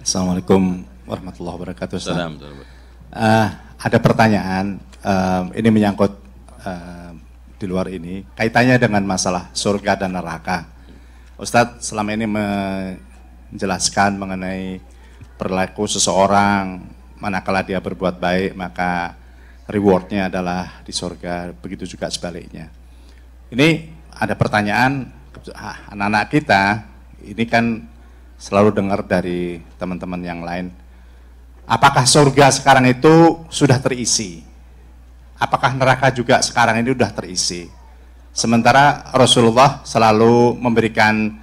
Assalamualaikum warahmatullahi wabarakatuh. Salam. Ada pertanyaan, ini menyangkut di luar ini, kaitannya dengan masalah surga dan neraka. Ustadz selama ini menjelaskan mengenai perilaku seseorang, manakala dia berbuat baik maka rewardnya adalah di surga, begitu juga sebaliknya. Ini ada pertanyaan, anak-anak kita ini kan selalu dengar dari teman-teman yang lain, apakah surga sekarang itu sudah terisi? Apakah neraka juga sekarang ini sudah terisi? Sementara Rasulullah selalu memberikan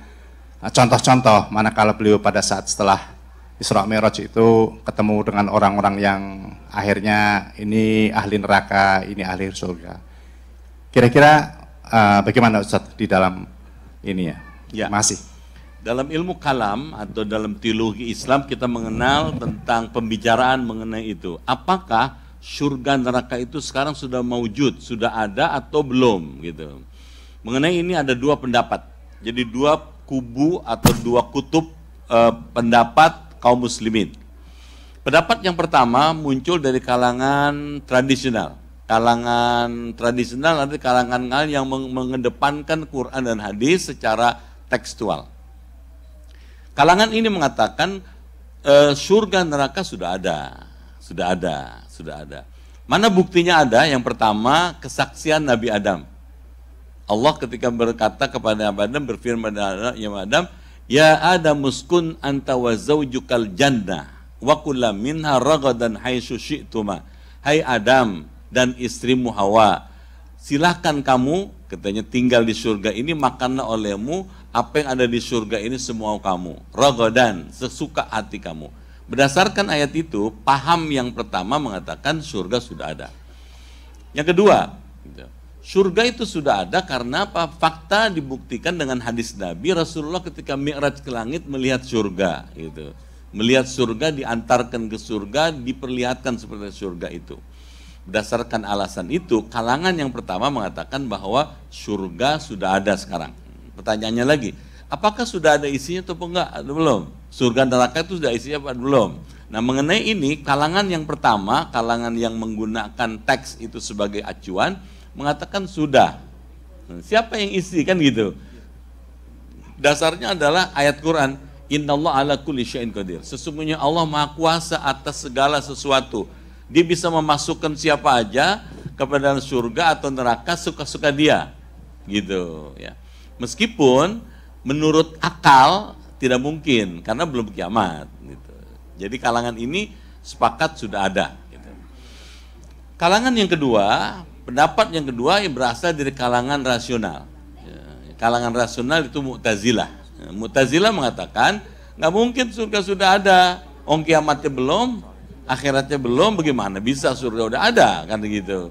contoh-contoh manakala beliau pada saat setelah Isra Mi'raj itu ketemu dengan orang-orang yang akhirnya ini ahli neraka, ini ahli surga. Kira-kira bagaimana Ustadz di dalam ini ya? Ya. Masih. Dalam ilmu kalam atau dalam teologi Islam kita mengenal tentang pembicaraan mengenai itu. Apakah surga neraka itu sekarang sudah maujud, sudah ada atau belum gitu. Mengenai ini ada dua pendapat. Jadi dua kubu atau dua kutub pendapat kaum muslimin. Pendapat yang pertama muncul dari kalangan tradisional. Kalangan tradisional adalah kalangan yang mengedepankan Quran dan hadis secara tekstual. Kalangan ini mengatakan surga neraka sudah ada. Mana buktinya ada? Yang pertama, kesaksian Nabi Adam. Allah ketika berkata kepada Nabi Adam, berfirman kepada Adam, "Ya Adam uskun anta wa zawjukal jannah wa kula minha ragadan haitsu syi'tuma." Hai Adam dan istrimu Hawa, silahkan kamu, katanya, tinggal di surga ini, makanlah olehmu apa yang ada di surga ini semua kamu, ragadan, sesuka hati kamu. Berdasarkan ayat itu, paham yang pertama mengatakan surga sudah ada. Yang kedua, surga itu sudah ada karena apa? Fakta dibuktikan dengan hadis Nabi. Rasulullah ketika Mi'raj ke langit melihat surga, gitu. Melihat surga, diantarkan ke surga, diperlihatkan seperti surga itu. Berdasarkan alasan itu, kalangan yang pertama mengatakan bahwa surga sudah ada sekarang. Pertanyaannya lagi, apakah sudah ada isinya atau enggak? Belum. Surga neraka itu sudah isinya apa? Belum. Nah, mengenai ini, kalangan yang pertama, kalangan yang menggunakan teks itu sebagai acuan, mengatakan sudah. Siapa yang isi? Kan gitu. Dasarnya adalah ayat Quran, Innallaha ala kulli syai'in qadir. Sesungguhnya Allah Maha Kuasa atas segala sesuatu. Dia bisa memasukkan siapa aja kepada surga atau neraka suka-suka dia. Gitu, ya. Meskipun menurut akal tidak mungkin karena belum kiamat. Gitu. Jadi kalangan ini sepakat sudah ada. Gitu. Kalangan yang kedua, pendapat yang kedua yang berasal dari kalangan rasional. Kalangan rasional itu Mu'tazilah. Mu'tazilah mengatakan nggak mungkin surga sudah ada, kiamatnya belum, akhiratnya belum, bagaimana bisa surga udah ada, kan gitu.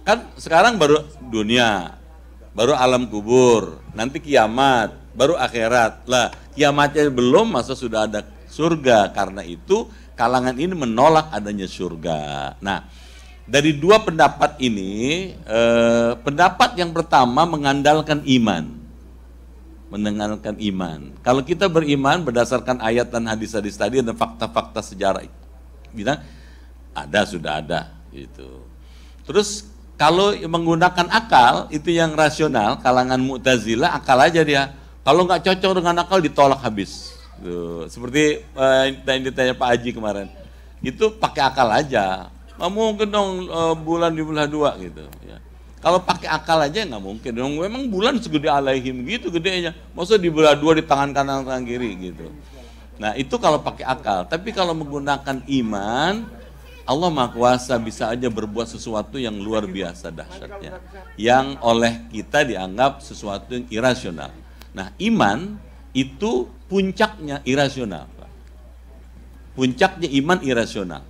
Kan sekarang baru dunia, baru alam kubur, nanti kiamat, baru akhirat. Lah, kiamatnya belum, masa sudah ada surga? Karena itu kalangan ini menolak adanya surga. Nah, dari dua pendapat ini, pendapat yang pertama mengandalkan iman. Mengandalkan iman. Kalau kita beriman berdasarkan ayat dan hadis-hadis tadi dan fakta-fakta sejarah, bilang ada, sudah ada, gitu. Terus kalau menggunakan akal, itu yang rasional, kalangan Mu'tazilah, akal aja dia. Kalau nggak cocok dengan akal, ditolak habis. Tuh, seperti yang ditanya Pak Haji kemarin. Itu pakai akal aja. Nggak mungkin dong bulan di belah dua, gitu. Ya. Kalau pakai akal aja nggak mungkin. Memang bulan segede alaihim gitu gedenya. Maksudnya di belah dua di tangan kanan tangan kiri, gitu. Nah, itu kalau pakai akal. Tapi kalau menggunakan iman, Allah Maha Kuasa bisa aja berbuat sesuatu yang luar biasa dahsyatnya, yang oleh kita dianggap sesuatu yang irasional. Nah, iman itu puncaknya irasional. Puncaknya iman irasional.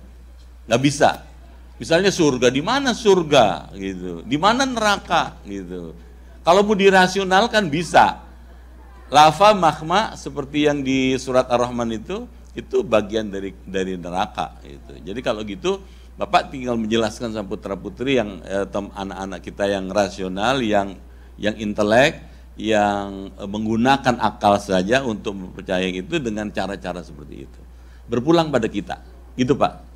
Nggak bisa. Misalnya surga, di mana surga? Gitu. Di mana neraka? Gitu. Kalau mau dirasionalkan bisa. Lava, magma seperti yang di surat Ar-Rahman itu bagian dari neraka. Gitu. Jadi kalau gitu, Bapak tinggal menjelaskan sama putra-putri yang anak-anak kita yang rasional, yang intelek, yang menggunakan akal saja untuk mempercayai itu dengan cara-cara seperti itu. berpulang pada kita. Gitu Pak.